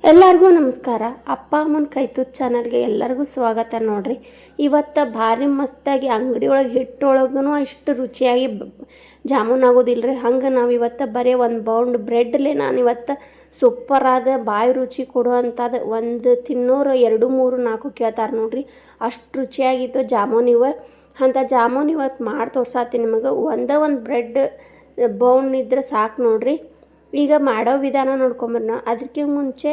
ಎಲ್ಲರಿಗೂ ನಮಸ್ಕಾರ. ಅಪ್ಪ ಅಮ್ಮನ ಕೈತುತ್ತು ಚಾನಲ್ಗೆ ಎಲ್ಲರಿಗೂ ಸ್ವಾಗತ. ನೋಡ್ರಿ, ಇವತ್ತು ಭಾರಿ ಮಸ್ತಾಗಿ ಅಂಗಡಿ ಒಳಗೆ ಹಿಟ್ಟೊಳಗೂ ಇಷ್ಟು ರುಚಿಯಾಗಿ ಜಾಮೂನ್ ಆಗೋದಿಲ್ಲ ರೀ. ಹಂಗೆ ನಾವು ಇವತ್ತು ಬರೀ ಒಂದು ಬೌಂಡ್ ಬ್ರೆಡ್ಲೆ ನಾನು ಇವತ್ತು ಸೂಪರಾದ ಬಾಯಿ ರುಚಿ ಕೊಡುವಂಥದ್ದು ಒಂದು ತಿನ್ನೋರು 2 3 4 ಕೇಳ್ತಾರೆ ನೋಡ್ರಿ, ಅಷ್ಟು ರುಚಿಯಾಗಿತ್ತು ಜಾಮೂನ್. ಅಂಥ ಜಾಮೂನ್ ಇವತ್ತು ಮಾಡಿ ತೋರ್ಸಾತೀನಿ ನಿಮಗೆ. ಒಂದು ಬ್ರೆಡ್ ಬೌಂಡ್ ಇದ್ರೆ ಸಾಕು ನೋಡ್ರಿ. ಈಗ ಮಾಡೋ ವಿಧಾನ ನೋಡ್ಕೊಂಬರೋಣ. ಅದಕ್ಕೆ ಮುಂಚೆ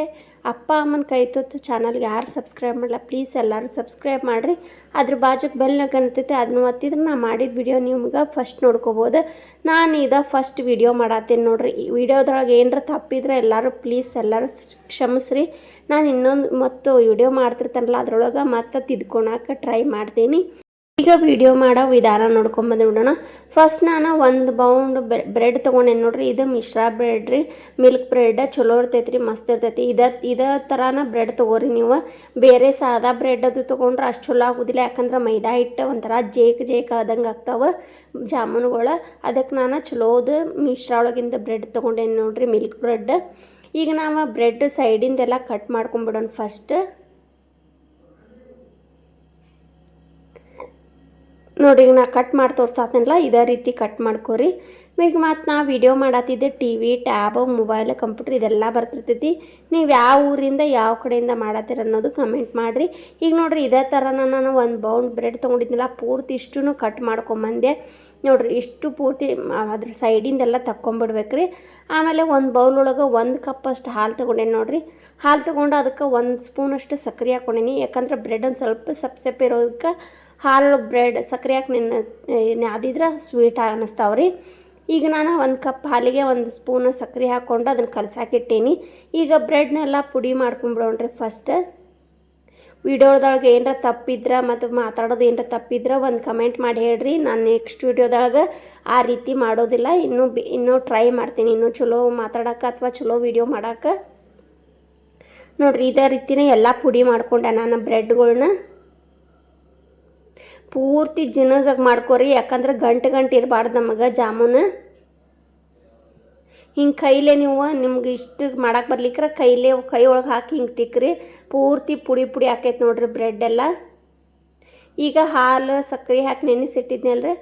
ಅಪ್ಪ ಅಮ್ಮನ ಕೈತುತ್ತು ಚಾನಲ್ಗೆ ಯಾರು ಸಬ್ಸ್ಕ್ರೈಬ್ ಮಾಡಲ್ಲ ಪ್ಲೀಸ್ ಎಲ್ಲರೂ ಸಬ್ಸ್ಕ್ರೈಬ್ ಮಾಡಿರಿ. ಅದ್ರ ಬಾಜುಕ್ಕೆ ಬೆಲ್ನಾಗ ಅಂತೈತೆ, ಅದನ್ನು ಒತ್ತಿದ್ರೆ ನಾನು ಮಾಡಿದ ವಿಡಿಯೋ ನಿಮ್ಗೆ ಫಸ್ಟ್ ನೋಡ್ಕೋಬೋದು. ನಾನು ಫಸ್ಟ್ ವಿಡಿಯೋ ಮಾಡತ್ತೀನಿ ನೋಡ್ರಿ. ಈ ವಿಡಿಯೋದೊಳಗೆ ಏನರ ತಪ್ಪಿದ್ರೆ ಎಲ್ಲರೂ ಪ್ಲೀಸ್ ಎಲ್ಲರೂ ಕ್ಷಮಿಸ್ರಿ. ನಾನು ಇನ್ನೊಂದು ಮತ್ತು ವಿಡಿಯೋ ಮಾಡ್ತಿರ್ತಾನಲ್ಲ ಅದರೊಳಗೆ ಮತ್ತೆ ತಿದ್ಕೊಳಕ್ಕೆ ಟ್ರೈ ಮಾಡ್ತೀನಿ. ಈಗ ವಿಡಿಯೋ ಮಾಡೋ ವಿಧಾನ ನೋಡ್ಕೊಂಬಂದ್ಬಿಡೋಣ. ಫಸ್ಟ್ ನಾನು ಒಂದು ಬೌಂಡ್ ಬ್ರೆಡ್ ತೊಗೊಂಡೇನು ನೋಡ್ರಿ. ಇದು ಮಿಶ್ರಾ ಬ್ರೆಡ್ ರೀ, ಮಿಲ್ಕ್ ಬ್ರೆಡ್ ಚಲೋ ಇರ್ತೈತೆ ರೀ, ಮಸ್ತ್ ಇರ್ತೈತಿ. ಇದೇ ಥರನ ಬ್ರೆಡ್ ತೊಗೋರಿ ನೀವು. ಬೇರೆ ಸಾದಾ ಬ್ರೆಡ್ ಅದು ತೊಗೊಂಡ್ರೆ ಅಷ್ಟು ಚಲೋ ಆಗೋದಿಲ್ಲ, ಯಾಕಂದ್ರೆ ಮೈದಾ ಹಿಟ್ಟು ಒಂಥರ ಜೇಕ್ ಆದಂಗೆ ಆಗ್ತಾವೆ ಜಾಮೂನುಗಳು. ಅದಕ್ಕೆ ನಾನು ಚಲೋದು ಮಿಶ್ರಾ ಒಳಗಿಂದ ಬ್ರೆಡ್ ತೊಗೊಂಡೇನು ನೋಡ್ರಿ, ಮಿಲ್ಕ್ ಬ್ರೆಡ್. ಈಗ ನಾವು ಬ್ರೆಡ್ ಸೈಡಿಂದೆಲ್ಲ ಕಟ್ ಮಾಡ್ಕೊಂಬಿಡೋಣ. ಫಸ್ಟ್ ನೋಡ್ರಿ, ನಾ ಕಟ್ ಮಾಡಿ ತೋರ್ಸಾತನಲ್ಲ ಇದೇ ರೀತಿ ಕಟ್ ಮಾಡ್ಕೊರಿ. ಈಗ ಮತ್ತು ನಾ ವಿಡಿಯೋ ಮಾಡತ್ತಿದ್ದೆ TV, ಟ್ಯಾಬ್, ಮೊಬೈಲ್, ಕಂಪ್ಯೂಟರ್ ಇದೆಲ್ಲ ಬರ್ತಿರ್ತೈತಿ. ನೀವು ಯಾವ ಊರಿಂದ ಯಾವ ಕಡೆಯಿಂದ ಮಾಡತ್ತೀರ ಅನ್ನೋದು ಕಮೆಂಟ್ ಮಾಡಿರಿ. ಈಗ ನೋಡ್ರಿ, ಇದೇ ಥರ ನಾನು ಒಂದು ಬೌಂಡ್ ಬ್ರೆಡ್ ತೊಗೊಂಡಿದ್ನಲ್ಲ ಪೂರ್ತಿ ಇಷ್ಟು ಕಟ್ ಮಾಡ್ಕೊಂಬಂದೆ ನೋಡ್ರಿ. ಇಷ್ಟು ಪೂರ್ತಿ ಅದ್ರ ಸೈಡಿಂದೆಲ್ಲ ತಕ್ಕೊಂಬಿಡ್ಬೇಕ್ರಿ. ಆಮೇಲೆ ಒಂದು ಬೌಲ್ ಒಳಗೆ 1 ಕಪ್ ಅಷ್ಟು ಹಾಲು ತೊಗೊಂಡೇನಿ ನೋಡ್ರಿ. ಹಾಲು ತೊಗೊಂಡು ಅದಕ್ಕೆ 1 ಸ್ಪೂನಷ್ಟು ಸಕ್ಕರೆ ಹಾಕ್ಕೊಂಡೇನಿ, ಯಾಕಂದ್ರೆ ಬ್ರೆಡ್ ಒಂದು ಸ್ವಲ್ಪ ಸಪ್ಪೆ ಇರೋದಕ್ಕೆ ಹಾಲು ಬ್ರೆಡ್ ಸಕ್ಕರೆ ಹಾಕಿ ನಾದಿದ್ರೆ ಸ್ವೀಟ್ ಅನ್ನಿಸ್ತಾವ್ರಿ. ಈಗ ನಾನು 1 ಕಪ್ ಹಾಲಿಗೆ 1 ಸ್ಪೂನು ಸಕ್ಕರೆ ಹಾಕ್ಕೊಂಡು ಅದನ್ನು ಕಲಸಾಕಿಟ್ಟೇನಿ. ಈಗ ಬ್ರೆಡ್ನೆಲ್ಲ ಪುಡಿ ಮಾಡ್ಕೊಂಬಿಡೋಣ್ರಿ. ಫಸ್ಟ್ ವಿಡಿಯೋದೊಳಗೆ ಏನರ ತಪ್ಪಿದ್ರೆ ಮತ್ತು ಮಾತಾಡೋದು ಏನರ ತಪ್ಪಿದ್ರೆ ಒಂದು ಕಮೆಂಟ್ ಮಾಡಿ ಹೇಳ್ರಿ. ನಾನು ನೆಕ್ಸ್ಟ್ ವಿಡಿಯೋದೊಳಗೆ ಆ ರೀತಿ ಮಾಡೋದಿಲ್ಲ, ಇನ್ನೂ ಟ್ರೈ ಮಾಡ್ತೀನಿ, ಇನ್ನೂ ಚಲೋ ಮಾತಾಡೋಕೆ ಅಥವಾ ಚಲೋ ವಿಡಿಯೋ ಮಾಡೋಕೆ. ನೋಡಿರಿ, ಇದೇ ರೀತಿನೇ ಎಲ್ಲ ಪುಡಿ ಮಾಡ್ಕೊಂಡೆ ನಾನು ಬ್ರೆಡ್ಗಳ್ನ. ಪೂರ್ತಿ ಜಿನಗಾಗಿ ಮಾಡ್ಕೊರಿ, ಯಾಕಂದ್ರೆ ಗಂಟು ಇರಬಾರ್ದು ನಮಗೆ ಜಾಮೂನು. ಹಿಂಗೆ ಕೈಲೇ ನಿಮ್ಗೆ ಇಷ್ಟು ಮಾಡಕ್ಕೆ ಬರ್ಲಿಕ್ರೆ ಕೈ ಒಳಗೆ ಹಾಕಿ ಹಿಂಗೆ ತಿಕ್ಕ್ರಿ. ಪೂರ್ತಿ ಪುಡಿ ಹಾಕೈತೆ ನೋಡ್ರಿ ಬ್ರೆಡ್ ಎಲ್ಲ. ಈಗ ಹಾಲು ಸಕ್ಕರೆ ಹಾಕಿ ನೆನೆಸಿಟ್ಟಿದ್ನಲ್ರಿ,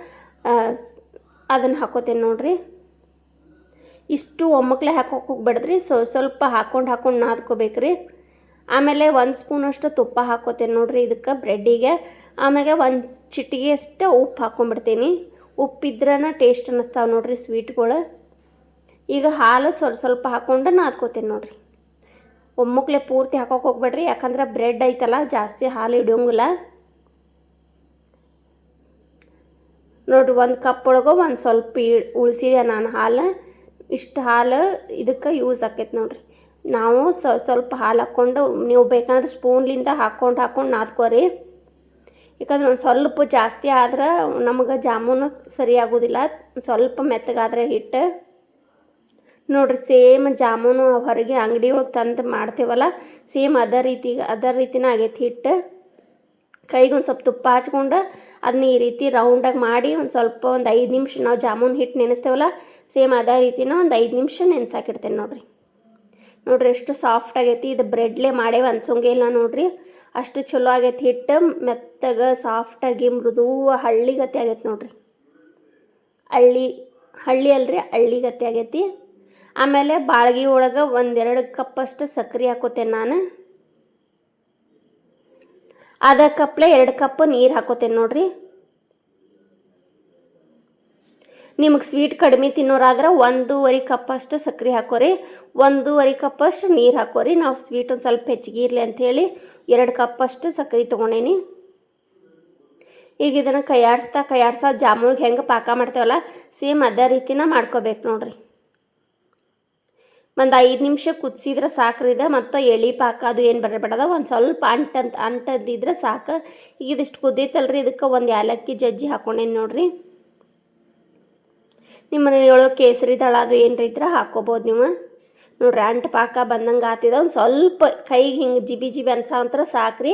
ಅದನ್ನು ಹಾಕೋತೇನೆ ನೋಡ್ರಿ. ಇಷ್ಟು ಒಮ್ಮಕ್ಲೆ ಹಾಕೋಕೆ ಹೋಗ್ಬೇಡ್ರಿ, ಸ್ವಲ್ಪ ಹಾಕೊಂಡು ನಾದ್ಕೋಬೇಕ್ರಿ. ಆಮೇಲೆ 1 ಸ್ಪೂನಷ್ಟು ತುಪ್ಪ ಹಾಕೋತೇನೆ ನೋಡ್ರಿ ಇದಕ್ಕೆ ಬ್ರೆಡ್ಡಿಗೆ. ಆಮೇಲೆ 1 ಚಿಟಿಗೆ ಅಷ್ಟು ಉಪ್ಪು ಹಾಕ್ಕೊಂಬಿಡ್ತೀನಿ. ಉಪ್ಪಿದ್ರನ ಟೇಸ್ಟ್ ಅನ್ನಿಸ್ತಾವೆ ನೋಡ್ರಿ ಸ್ವೀಟ್ಗಳು. ಈಗ ಹಾಲು ಸ್ವಲ್ಪ ಹಾಕ್ಕೊಂಡು ನಾದ್ಕೋತೇನೆ ನೋಡ್ರಿ. ಒಮ್ಮಕ್ಲೆ ಪೂರ್ತಿ ಹಾಕೋಕೆ ಹೋಗ್ಬೇಡ್ರಿ, ಯಾಕಂದ್ರೆ ಬ್ರೆಡ್ ಐತಲ್ಲ ಜಾಸ್ತಿ ಹಾಲು ಹಿಡಿಯೋಂಗಿಲ್ಲ ನೋಡ್ರಿ. 1 ಕಪ್ ಒಳಗೆ ಒಂದು ಸ್ವಲ್ಪ ಉಳಿಸಿದೆ ನಾನು ಹಾಲು. ಇಷ್ಟು ಹಾಲು ಇದಕ್ಕೆ ಯೂಸ್ ಆಕೈತೆ ನೋಡ್ರಿ. ನಾವು ಸ್ವಲ್ಪ ಹಾಲು ಹಾಕ್ಕೊಂಡು, ನೀವು ಬೇಕಂದ್ರೆ ಸ್ಪೂನ್ಲಿಂದ ಹಾಕ್ಕೊಂಡು ನಾದ್ಕೋರಿ. ಯಾಕಂದ್ರೆ ಒಂದು ಸ್ವಲ್ಪ ಜಾಸ್ತಿ ಆದ್ರೆ ನಮಗೆ ಜಾಮೂನು ಸರಿಯಾಗೋದಿಲ್ಲ, ಸ್ವಲ್ಪ ಮೆತ್ತಗಾದ್ರೆ ಹಿಟ್ಟು. ನೋಡ್ರಿ, ಸೇಮ್ ಜಾಮೂನು ಹೊರಗೆ ಅಂಗಡಿ ಒಳಗೆ ತಂದು ಮಾಡ್ತೇವಲ್ಲ ಸೇಮ್ ಅದೇ ರೀತಿನೇ ಆಗೈತಿ ಹಿಟ್ಟು. ಕೈಗೆ ಒಂದು ಸ್ವಲ್ಪ ತುಪ್ಪ ಹಚ್ಕೊಂಡು ಅದನ್ನ ಈ ರೀತಿ ರೌಂಡಾಗಿ ಮಾಡಿ ಒಂದು 5 ನಿಮಿಷ ನಾವು ಜಾಮೂನು ಹಿಟ್ಟು ನೆನೆಸ್ತೇವಲ್ಲ ಸೇಮ್ ಅದೇ ರೀತಿನ ಒಂದು 5 ನಿಮಿಷ ನೆನೆಸಾಕಿಡ್ತೇನೆ ನೋಡ್ರಿ. ಎಷ್ಟು ಸಾಫ್ಟ್ ಆಗೈತಿ. ಇದು ಬ್ರೆಡ್ಲೆ ಮಾಡೇವಿ ಅನ್ಸೋಂಗೆ ಇಲ್ಲ ನೋಡ್ರಿ, ಅಷ್ಟು ಚಲೋ ಆಗೈತಿ ಹಿಟ್ಟು. ಮೆತ್ತಗೆ ಸಾಫ್ಟಾಗಿ ಮೃದು ಹಳ್ಳಿಗತ್ತೆ ಆಗೈತಿ ನೋಡ್ರಿ. ಹಳ್ಳಿ ಅಲ್ರಿ, ಹಳ್ಳಿಗತ್ತೆ ಆಗೈತಿ. ಆಮೇಲೆ ಬಾಳ್ಗಿ ಒಳಗೆ 1-2 ಕಪ್ ಅಷ್ಟು ಸಕ್ಕರೆ ಹಾಕೋತೇನೆ ನಾನು. ಅದೇ ಕಪ್ಲೆ 2 ಕಪ್ ನೀರು ಹಾಕೋತೇನೆ ನೋಡ್ರಿ. ನಿಮಗೆ ಸ್ವೀಟ್ ಕಡಿಮೆ ತಿನ್ನೋರಾದ್ರೆ 1.5 ಕಪ್ ಅಷ್ಟು ಸಕ್ಕರೆ ಹಾಕೋರಿ, 1.5 ಕಪ್ ಅಷ್ಟು ನೀರು ಹಾಕೋರಿ. ನಾವು ಸ್ವೀಟ್ ಒಂದು ಸ್ವಲ್ಪ ಹೆಚ್ಚಿಗೆ ಇರಲಿ ಅಂಥೇಳಿ 2 ಕಪ್ ಅಷ್ಟು ಸಕ್ಕರೆ ತೊಗೊಂಡೇನಿ. ಈಗ ಇದನ್ನು ಕೈಯಾಡ್ಸ್ತಾ ಜಾಮೂನ್ಗೆ ಹೆಂಗೆ ಪಾಕ ಮಾಡ್ತೇವಲ್ಲ ಸೇಮ್ ಅದೇ ರೀತಿನ ಮಾಡ್ಕೋಬೇಕು ನೋಡ್ರಿ. ಒಂದು 5 ನಿಮಿಷ ಕುದಿಸಿದ್ರೆ ಸಾಕ್ರಿದೆ, ಮತ್ತು ಎಳೆ ಪಾಕ ಅದು ಏನು ಬರಬೇಡದ, ಒಂದು ಸ್ವಲ್ಪ ಅಂಟದಿದ್ರೆ ಸಾಕು. ಈಗ ಇದಿಷ್ಟು ಕುದೀತಲ್ರಿ, ಇದಕ್ಕೆ 1 ಏಲಕ್ಕಿ ಜಜ್ಜಿ ಹಾಕೊಂಡೇನಿ ನೋಡ್ರಿ. ನಿಮ್ಮ ಮನೆಯೊಳಗೆ ಕೇಸರಿ ದಳ ಅದು ಏನರ ಇದ್ರೆ ಹಾಕ್ಕೋಬೋದು ನೀವು. ನೋಡ್ರಿ, ಅಂಟು ಪಾಕ ಬಂದಂಗೆ ಆತಿದ. ಒಂದು ಸ್ವಲ್ಪ ಕೈಗೆ ಹಿಂಗೆ ಜಿಬಿ ಅನ್ಸಂತ್ರ ಸಾಕ್ರಿ.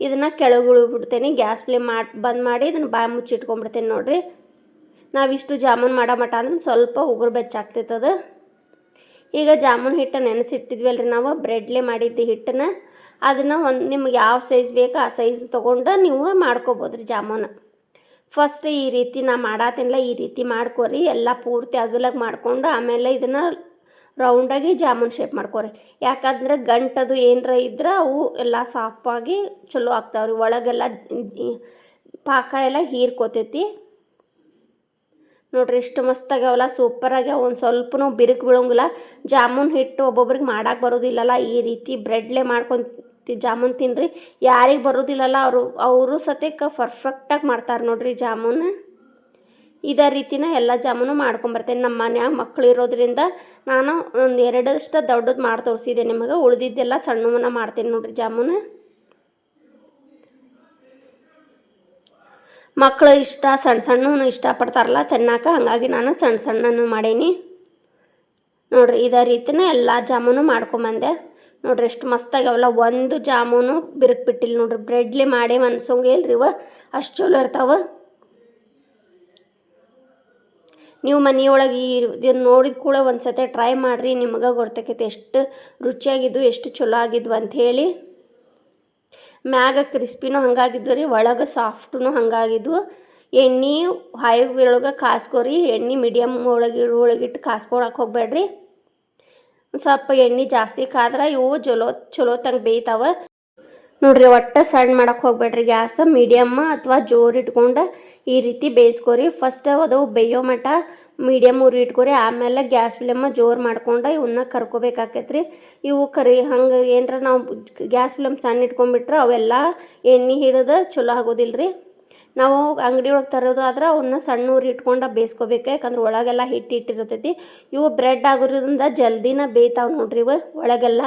ಇದನ್ನು ಕೆಳಗೆ ಬಿಡ್ತೇನೆ, ಗ್ಯಾಸ್ ಫ್ಲೇಮ್ ಬಂದ್ ಮಾಡಿ ಇದನ್ನು ಬಾಯಿ ಮುಚ್ಚಿಟ್ಕೊಂಡ್ಬಿಡ್ತೇನೆ ನೋಡ್ರಿ. ನಾವಿಷ್ಟು ಜಾಮೂನ್ ಮಾಡೋ ಮಟ ಅಂದ್ರೆ ಸ್ವಲ್ಪ ಉಗುರು ಬೆಚ್ಚಾಗ್ತೈತದ. ಈಗ ಜಾಮೂನ್ ಹಿಟ್ಟು ನೆನೆಸಿಟ್ಟಿದ್ವಲ್ರಿ ನಾವು ಬ್ರೆಡ್ಲೆ ಮಾಡಿದ್ದು ಹಿಟ್ಟನ್ನ ಅದನ್ನು ನಿಮ್ಗೆ ಯಾವ ಸೈಜ್ ಬೇಕೋ ಆ ಸೈಜ್ ತೊಗೊಂಡು ನೀವು ಮಾಡ್ಕೊಬೋದು ರೀ ಜಾಮೂನು. ಫಸ್ಟ್ ಈ ರೀತಿ ನಾ ಮಾಡತ್ತೀನಲ್ಲ ಈ ರೀತಿ ಮಾಡ್ಕೊರಿ, ಎಲ್ಲ ಪೂರ್ತಿ ಅಗಲಾಗಿ ಮಾಡ್ಕೊಂಡು ಆಮೇಲೆ ಇದನ್ನು ರೌಂಡಾಗಿ ಜಾಮೂನ್ ಶೇಪ್ ಮಾಡ್ಕೊರಿ. ಯಾಕಂದ್ರೆ ಗಂಟದು ಏನರ ಇದ್ರೆ ಅವು ಎಲ್ಲ ಸಾಫಾಗಿ ಚಲೋ ಆಗ್ತಾವ್ರಿ, ಒಳಗೆಲ್ಲ ಪಾಕ ಎಲ್ಲ ಹೀರ್ಕೋತೈತಿ. ನೋಡ್ರಿ ಎಷ್ಟು ಮಸ್ತಾಗ್ಯಾವಲ್ಲ, ಸೂಪರಾಗ್ಯಾವ. ಒಂದು ಸ್ವಲ್ಪನೂ ಬಿರುಕು ಬೀಳೋಂಗಿಲ್ಲ. ಜಾಮೂನ್ ಹಿಟ್ಟು ಒಬ್ಬೊಬ್ರಿಗೆ ಮಾಡೋಕೆ ಬರೋದಿಲ್ಲಲ್ಲ, ಈ ರೀತಿ ಬ್ರೆಡ್ಲೆ ಮಾಡ್ಕೊಂಡು ಜಾಮೂನ್ ತಿನ್ನಿರಿ. ಯಾರಿಗೆ ಬರೋದಿಲ್ಲಲ್ಲ ಅವರು ಸತ್ಯಕ್ಕೆ ಪರ್ಫೆಕ್ಟಾಗಿ ಮಾಡ್ತಾರೆ ನೋಡ್ರಿ ಜಾಮೂನು. ಇದೇ ರೀತಿನ ಎಲ್ಲ ಜಾಮೂನು ಮಾಡ್ಕೊಂಬರ್ತೇನೆ. ನಮ್ಮ ಮನ್ಯಾಗ ಮಕ್ಕಳು ಇರೋದ್ರಿಂದ ನಾನು ಒಂದು 2 ದೊಡ್ಡದು ಮಾಡಿ ತೋರಿಸಿದೆ ನಿಮಗೆ. ಉಳಿದಿದ್ದೆಲ್ಲ ಸಣ್ಣವನ್ನ ಮಾಡ್ತೇನೆ ನೋಡ್ರಿ ಜಾಮೂನು. ಮಕ್ಕಳು ಸಣ್ಣವೂ ಇಷ್ಟಪಡ್ತಾರಲ್ಲ ತಿನ್ನಕ್ಕೆ, ಹಾಗಾಗಿ ನಾನು ಸಣ್ಣನೂ ಮಾಡೀನಿ ನೋಡ್ರಿ. ಇದೇ ರೀತಿನ ಎಲ್ಲ ಜಾಮೂನು ಮಾಡ್ಕೊಂಬಂದೆ ನೋಡ್ರಿ. ಎಷ್ಟು ಮಸ್ತಾಗ್ಯಾವಲ್ಲ, ಒಂದು ಜಾಮೂನು ಬಿರುಕು ಬಿಟ್ಟಿಲ್ಲ ನೋಡ್ರಿ. ಬ್ರೆಡ್ಲಿ ಮಾಡಿ ಅನ್ಸೋಂಗೆ ಇಲ್ರಿ ಇವ, ಅಷ್ಟು ಚಲೋ ಇರ್ತಾವೆ. ನೀವು ಮನೆಯೊಳಗೆ ಇದನ್ನು ನೋಡಿದ ಕೂಡ ಒಂದು ಸತಿ ಟ್ರೈ ಮಾಡಿರಿ, ನಿಮಗೆ ಗೊತ್ತಾಕೈತೆ ಎಷ್ಟು ರುಚಿಯಾಗಿದ್ದು ಎಷ್ಟು ಚಲೋ ಆಗಿದ್ವು ಅಂಥೇಳಿ. ಮ್ಯಾಗ ಕ್ರಿಸ್ಪಿನೂ ಹಂಗಾಗಿದ್ವು ರೀ, ಒಳಗೆ ಸಾಫ್ಟೂ ಹಂಗಾಗಿದ್ವು. ಎಣ್ಣೆ ಹೈ ಒಳಗೆ ಕಾಸ್ಕೊರಿ, ಎಣ್ಣೆ ಮೀಡಿಯಮ್ ಒಳಗಿಟ್ಟು ಕಾಸ್ಕೊಳಕ್ಕೆ ಹೋಗ್ಬೇಡ್ರಿ. ಸ್ವಲ್ಪ ಎಣ್ಣೆ ಜಾಸ್ತಿ ಕಾದ್ರೆ ಇವು ಚಲೋ ತಂಗ ಬೇಯ್ತಾವೆ ನೋಡ್ರಿ. ಒಟ್ಟು ಸಣ್ಣ ಮಾಡಕ್ಕೆ ಹೋಗ್ಬೇಡ್ರಿ, ಗ್ಯಾಸ್ ಮೀಡಿಯಮ್ ಅಥವಾ ಜೋರು ಇಟ್ಕೊಂಡು ಈ ರೀತಿ ಬೇಯಿಸ್ಕೊರಿ. ಫಸ್ಟ್ ಅದು ಬೇಯೋ ಮಟ್ಟ ಮೀಡಿಯಮ್ ಉರಿ ಇಟ್ಕೊರಿ, ಆಮೇಲೆ ಗ್ಯಾಸ್ ಫ್ಲೇಮ್ ಜೋರು ಮಾಡ್ಕೊಂಡು ಇವನ್ನ ಕರ್ಕೋಬೇಕಾಕೈತ್ರಿ. ಇವು ಹಂಗೆ ಏನರ ನಾವು ಗ್ಯಾಸ್ ಫ್ಲೇಮ್ ಸಣ್ಣ ಇಟ್ಕೊಂಡ್ಬಿಟ್ರೆ ಅವೆಲ್ಲ ಎಣ್ಣೆ ಹಿಡಿದು ಚಲೋ ಆಗೋದಿಲ್ಲ ರೀ. ನಾವು ಅಂಗಡಿ ಒಳಗೆ ತರೋದು ಆದ್ರೆ ಅವನ್ನ ಸಣ್ಣ ಉರಿ ಇಟ್ಕೊಂಡು ಬೇಯಿಸ್ಕೋಬೇಕು, ಯಾಕಂದ್ರೆ ಒಳಗೆಲ್ಲ ಹಿಟ್ಟಿರ್ತೈತಿ. ಇವು ಬ್ರೆಡ್ ಆಗೋದ್ರಿಂದ ಜಲ್ದಿನ ಬೇಯ್ತಾವೆ ನೋಡ್ರಿ. ಇವು ಒಳಗೆಲ್ಲ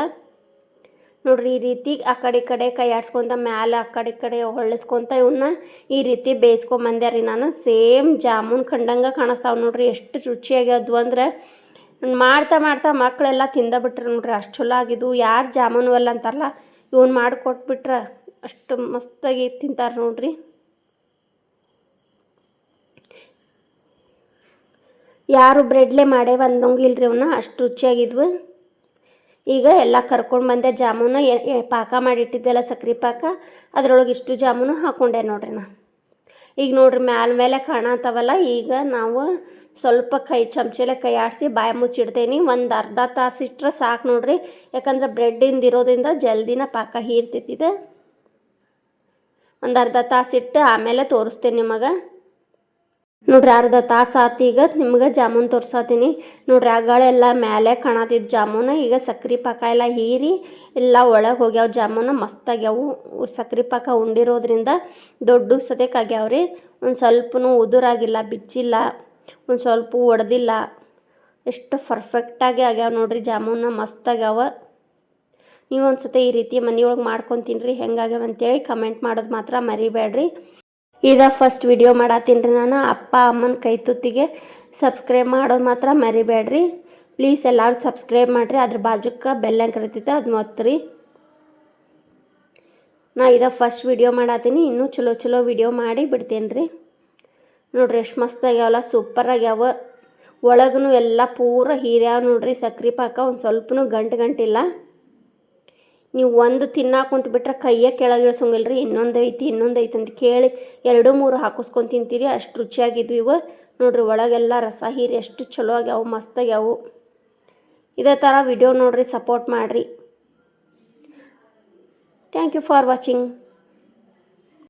ನೋಡ್ರಿ ಈ ರೀತಿ ಆ ಕಡೆ ಕೈ ಆಡ್ಸ್ಕೊತ ಮ್ಯಾಲೆ ಆ ಕಡೆ ಹೊಳ್ಳಿಸ್ಕೊತ ಇವನ್ನ ಈ ರೀತಿ ಬೇಯಿಸ್ಕೊಂಬಂದೆ ರೀ ನಾನು. ಸೇಮ್ ಜಾಮೂನ್ ಕಂಡಂಗೆ ಕಾಣಿಸ್ತಾವೆ ನೋಡ್ರಿ. ಎಷ್ಟು ರುಚಿಯಾಗ್ಯದ್ವು ಅಂದ್ರೆ ಮಾಡ್ತಾ ಮಕ್ಕಳೆಲ್ಲ ತಿಂದಬಿಟ್ರೆ ನೋಡ್ರಿ, ಅಷ್ಟು ಚಲೋ ಆಗಿದ್ವು. ಯಾರು ಜಾಮೂನು ಅಲ್ಲ ಅಂತಾರಲ್ಲ, ಇವನ್ನ ಮಾಡಿಕೊಟ್ಬಿಟ್ರೆ ಅಷ್ಟು ಮಸ್ತಾಗಿ ತಿಂತಾರೆ ನೋಡ್ರಿ. ಯಾರು ಬ್ರೆಡ್ಲೆ ಮಾಡೇ ಬಂದಂಗಿಲ್ರಿ ಅವನ್ನ, ಅಷ್ಟು ರುಚಿಯಾಗಿದ್ವು. ಈಗ ಎಲ್ಲ ಕರ್ಕೊಂಡು ಬಂದೆ ಜಾಮೂನು. ಪಾಕ ಮಾಡಿಟ್ಟಿದ್ದೆಲ್ಲ ಸಕ್ರೆ ಪಾಕ, ಅದರೊಳಗೆ ಇಷ್ಟು ಜಾಮೂನು ಹಾಕ್ಕೊಂಡೆ ನೋಡ್ರಿ ನಾ. ಈಗ ನೋಡ್ರಿ ಮೇಲೆ ಕಾಣತ್ತವಲ್ಲ, ಈಗ ನಾವು ಸ್ವಲ್ಪ ಚಮಚೆಲೆ ಕೈ ಆಡಿಸಿ ಬಾಯಿ ಮುಚ್ಚಿಡ್ತೇನೆ. ಒಂದು ಅರ್ಧ ತಾಸು ಇಟ್ಟರೆ ಸಾಕು ನೋಡ್ರಿ, ಯಾಕಂದ್ರೆ ಬ್ರೆಡ್ಡಿಂದ ಇರೋದ್ರಿಂದ ಜಲ್ದಿನ ಪಾಕ ಹೀರ್ತೈತಿದೆ. ಒಂದು ಅರ್ಧ ತಾಸು ಇಟ್ಟು ಆಮೇಲೆ ತೋರಿಸ್ತೇನೆ ನಿಮಗೆ ನೋಡ್ರಿ. ಅರ್ಧ ತಾಸು ಆತು, ಈಗ ನಿಮ್ಗೆ ಜಾಮೂನ್ ತೋರ್ಸತ್ತೀನಿ ನೋಡ್ರಿ. ಆಗಳೆಲ್ಲ ಮೇಲೆ ಕಾಣತಿದ್ದು ಜಾಮೂನು ಈಗ ಸಕ್ರೆ ಪಾಕ ಎಲ್ಲ ಹೀರಿ ಎಲ್ಲ ಒಳಗೆ ಹೋಗ್ಯಾವ ಜಾಮೂನು. ಮಸ್ತಾಗ್ಯಾವು, ಸಕ್ರೆ ಪಾಕ ಉಂಡಿರೋದ್ರಿಂದ ದೊಡ್ಡ ಸದ್ಯಕ್ಕಾಗ್ಯಾವ್ರಿ. ಒಂದು ಸ್ವಲ್ಪನೂ ಉದುರಾಗಿಲ್ಲ, ಬಿಚ್ಚಿಲ್ಲ, ಒಂದು ಸ್ವಲ್ಪ ಒಡೆದಿಲ್ಲ, ಎಷ್ಟು ಪರ್ಫೆಕ್ಟಾಗಿ ಆಗ್ಯಾವ ನೋಡ್ರಿ ಜಾಮೂನು. ಮಸ್ತಾಗ್ಯಾವ. ನೀವು ಒಂದು ಸತಿ ಈ ರೀತಿ ಮನೆಯೊಳಗೆ ಮಾಡ್ಕೊಂಡು ತಿನ್ನಿರಿ, ಹೆಂಗಾಗ್ಯಾವ ಅಂತೇಳಿ ಕಮೆಂಟ್ ಮಾಡೋದು ಮಾತ್ರ ಮರಿಬೇಡ್ರಿ. ಈಗ ಫಸ್ಟ್ ವಿಡಿಯೋ ಮಾಡತ್ತೀನಿ ರೀ ನಾನು. ಅಪ್ಪ ಅಮ್ಮನ ಕೈ ತುತ್ತಿಗೆ ಸಬ್ಸ್ಕ್ರೈಬ್ ಮಾಡೋದು ಮಾತ್ರ ಮರಿಬೇಡ್ರಿ ಪ್ಲೀಸ್. ಎಲ್ಲರೂ ಸಬ್ಸ್ಕ್ರೈಬ್ ಮಾಡಿರಿ, ಅದ್ರ ಬಾಜುಕ್ಕೆ ಬೆಲ್ ಕರಿತೈತೆ ಅದು ಒತ್ತಿರಿ. ನಾ ಫಸ್ಟ್ ವಿಡಿಯೋ ಮಾಡತ್ತೀನಿ, ಇನ್ನೂ ಚಲೋ ವಿಡಿಯೋ ಮಾಡಿ ಬಿಡ್ತೇನೆ ರೀ ನೋಡ್ರಿ. ಎಷ್ಟು ಮಸ್ತಾಗ್ಯಾವಲ್ಲ, ಸೂಪರಾಗ್ಯಾವ. ಒಳಗೂ ಎಲ್ಲ ಪೂರ ಹೀರ್ಯಾವ ನೋಡ್ರಿ ಸಕ್ರೆ ಪಾಕ. ಒಂದು ಸ್ವಲ್ಪನೂ ಗಂಟಿಲ್ಲ. ನೀವು ಒಂದು ತಿನ್ನಾಕ ಕುಂತ್ಬಿಟ್ರೆ ಕೈಯ ಕೆಳಗೆ ಇಳಿಸೋಂಗಿಲ್ಲ ರೀ. ಇನ್ನೊಂದು ಐತಿ ಅಂತ ಕೇಳಿ 2-3 ಹಾಕಿಸ್ಕೊಂಡು ತಿಂತೀರಿ, ಅಷ್ಟು ರುಚಿಯಾಗಿದ್ವು ಇವು ನೋಡ್ರಿ. ಒಳಗೆಲ್ಲ ರಸ ಹೀರಿ ಎಷ್ಟು ಚಲೋ ಆಗ್ಯಾವು, ಮಸ್ತಾಗ್ಯಾವು. ಇದೇ ಥರ ವಿಡಿಯೋ ನೋಡ್ರಿ, ಸಪೋರ್ಟ್ ಮಾಡಿರಿ. Thank you for watching.